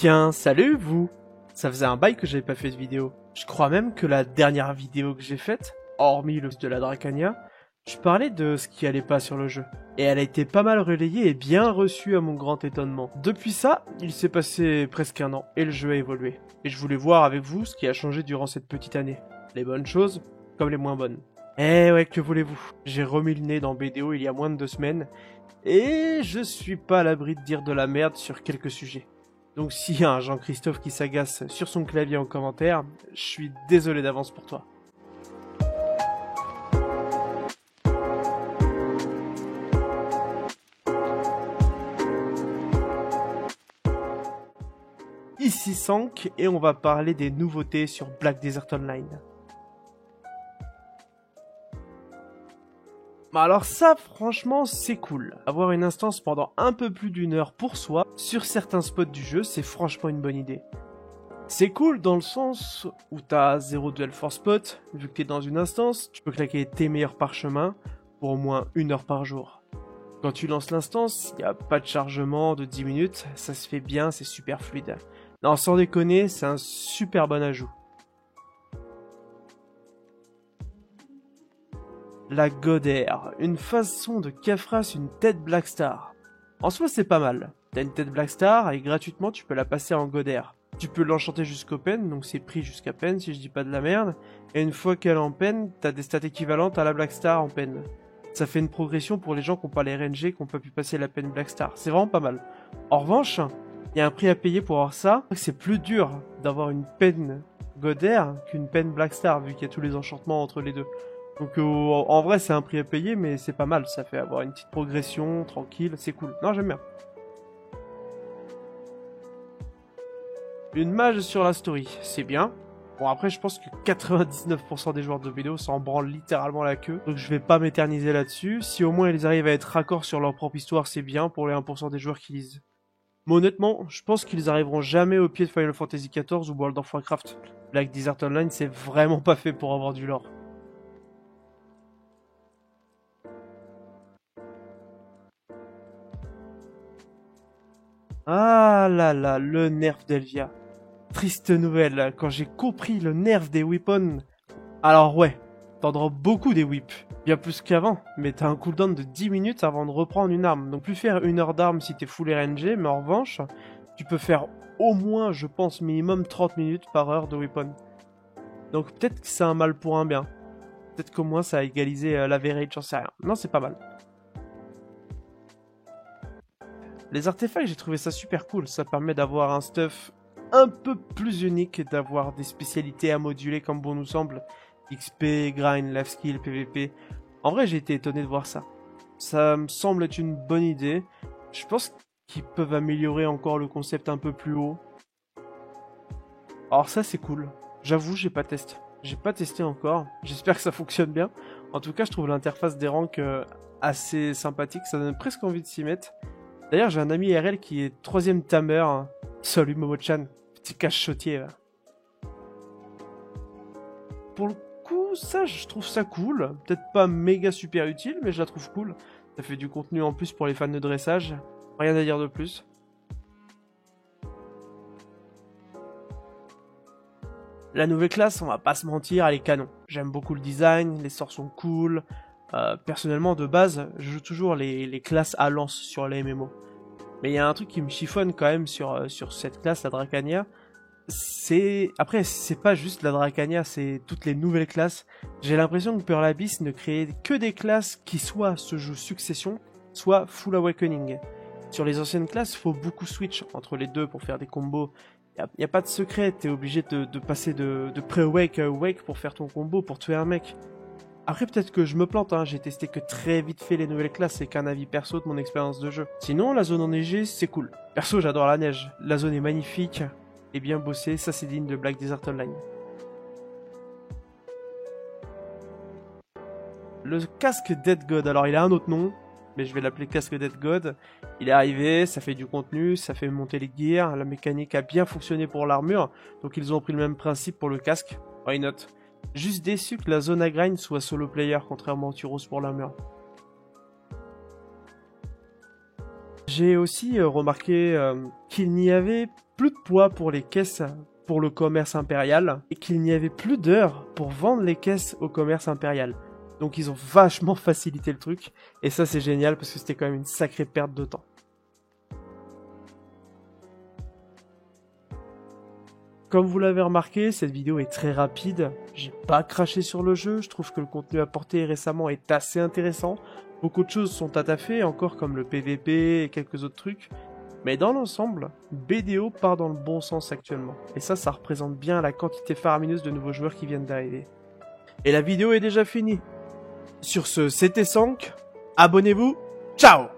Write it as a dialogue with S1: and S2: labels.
S1: Tiens, salut vous! Ça faisait un bail que j'avais pas fait de vidéo. Je crois même que la dernière vidéo que j'ai faite, hormis le de la Dracania, je parlais de ce qui allait pas sur le jeu. Et elle a été pas mal relayée et bien reçue à mon grand étonnement. Depuis ça, il s'est passé presque un an et le jeu a évolué. Et je voulais voir avec vous ce qui a changé durant cette petite année. Les bonnes choses, comme les moins bonnes. Eh ouais, que voulez-vous? J'ai remis le nez dans BDO il y a moins de 2 semaines, et je suis pas à l'abri de dire de la merde sur quelques sujets. Donc s'il y a un Jean-Christophe qui s'agace sur son clavier en commentaire, je suis désolé d'avance pour toi. Ici Sank, et on va parler des nouveautés sur Black Desert Online. Alors ça, franchement, c'est cool. Avoir une instance pendant un peu plus d'1 heure pour soi, sur certains spots du jeu, c'est franchement une bonne idée. C'est cool dans le sens où t'as 0 duel for spot, vu que t'es dans une instance, tu peux claquer tes meilleurs parchemins pour au moins 1 heure par jour. Quand tu lances l'instance, il n'y a pas de chargement de 10 minutes, ça se fait bien, c'est super fluide. Non, sans déconner, c'est un super bon ajout. La Godair, une façon de cafras une tête Blackstar. En soi c'est pas mal, t'as une tête Blackstar et gratuitement tu peux la passer en Godair. Tu peux l'enchanter jusqu'au pen, donc c'est pris jusqu'à pen si je dis pas de la merde, et une fois qu'elle est en pen, t'as des stats équivalentes à la Blackstar en pen. Ça fait une progression pour les gens qui n'ont pas les RNG, qui n'ont pas pu passer la pen Blackstar, c'est vraiment pas mal. En revanche, il y a un prix à payer pour avoir ça, c'est plus dur d'avoir une pen Godair qu'une pen Blackstar, vu qu'il y a tous les enchantements entre les deux. Donc en vrai c'est un prix à payer mais c'est pas mal, ça fait avoir une petite progression, tranquille, c'est cool. Non j'aime bien. Une mage sur la story, c'est bien. Bon après je pense que 99% des joueurs de vidéo s'en branlent littéralement la queue. Donc je vais pas m'éterniser là-dessus. Si au moins ils arrivent à être raccords sur leur propre histoire c'est bien pour les 1% des joueurs qui lisent. Mais honnêtement, je pense qu'ils arriveront jamais au pied de Final Fantasy XIV ou World of Warcraft. Black Desert Online c'est vraiment pas fait pour avoir du lore. Ah là là, le nerf d'Elvia. Triste nouvelle, quand j'ai compris le nerf des weapons. Alors ouais, t'en drops beaucoup des whips. Bien plus qu'avant, mais t'as un cooldown de 10 minutes avant de reprendre une arme. Donc plus faire 1 heure d'arme si t'es full RNG, mais en revanche, tu peux faire au moins, je pense, minimum 30 minutes par heure de weapon. Donc peut-être que c'est un mal pour un bien. Peut-être qu'au moins ça a égalisé l'average, j'en sais rien. Non, c'est pas mal. Les artefacts, j'ai trouvé ça super cool. Ça permet d'avoir un stuff un peu plus unique, d'avoir des spécialités à moduler comme bon nous semble. XP, grind, life skill, PVP. En vrai, j'ai été étonné de voir ça. Ça me semble être une bonne idée. Je pense qu'ils peuvent améliorer encore le concept un peu plus haut. Alors ça, c'est cool. J'avoue, j'ai pas testé. J'ai pas testé encore. J'espère que ça fonctionne bien. En tout cas, je trouve l'interface des ranks assez sympathique. Ça donne presque envie de s'y mettre. D'ailleurs, j'ai un ami IRL qui est 3ème tamer. Salut Momo-chan, petit cache-chotier. Là. Pour le coup, ça, je trouve ça cool. Peut-être pas méga super utile, mais je la trouve cool. Ça fait du contenu en plus pour les fans de dressage. Rien à dire de plus. La nouvelle classe, on va pas se mentir, elle est canon. J'aime beaucoup le design, les sorts sont cool. Personnellement, de base, je joue toujours les classes à lance sur les MMO. Mais il y a un truc qui me chiffonne quand même sur cette classe, la Dracania. Après, c'est pas juste la Dracania, c'est toutes les nouvelles classes. J'ai l'impression que Pearl Abyss ne crée que des classes qui soit se jouent Succession, soit Full Awakening. Sur les anciennes classes, il faut beaucoup switch entre les deux pour faire des combos. Il n'y a pas de secret, t'es obligé de passer de pré-wake à wake pour faire ton combo, pour tuer un mec. Après peut-être que je me plante, hein. J'ai testé que très vite fait les nouvelles classes, c'est qu'un avis perso de mon expérience de jeu. Sinon la zone enneigée c'est cool. Perso j'adore la neige, la zone est magnifique et bien bossée, ça c'est digne de Black Desert Online. Le casque Dead God, alors il a un autre nom, mais je vais l'appeler casque Dead God. Il est arrivé, ça fait du contenu, ça fait monter les gears, la mécanique a bien fonctionné pour l'armure, donc ils ont pris le même principe pour le casque, why not? Juste déçu que la zone à grind soit solo player, contrairement au Tyros pour l'armure. J'ai aussi remarqué qu'il n'y avait plus de poids pour les caisses pour le commerce impérial et qu'il n'y avait plus d'heures pour vendre les caisses au commerce impérial. Donc ils ont vachement facilité le truc et ça c'est génial parce que c'était quand même une sacrée perte de temps. Comme vous l'avez remarqué, cette vidéo est très rapide. J'ai pas craché sur le jeu, je trouve que le contenu apporté récemment est assez intéressant. Beaucoup de choses sont à taffer, encore comme le PVP et quelques autres trucs. Mais dans l'ensemble, BDO part dans le bon sens actuellement. Et ça représente bien la quantité faramineuse de nouveaux joueurs qui viennent d'arriver. Et la vidéo est déjà finie. Sur ce, c'était Sank. Abonnez-vous. Ciao!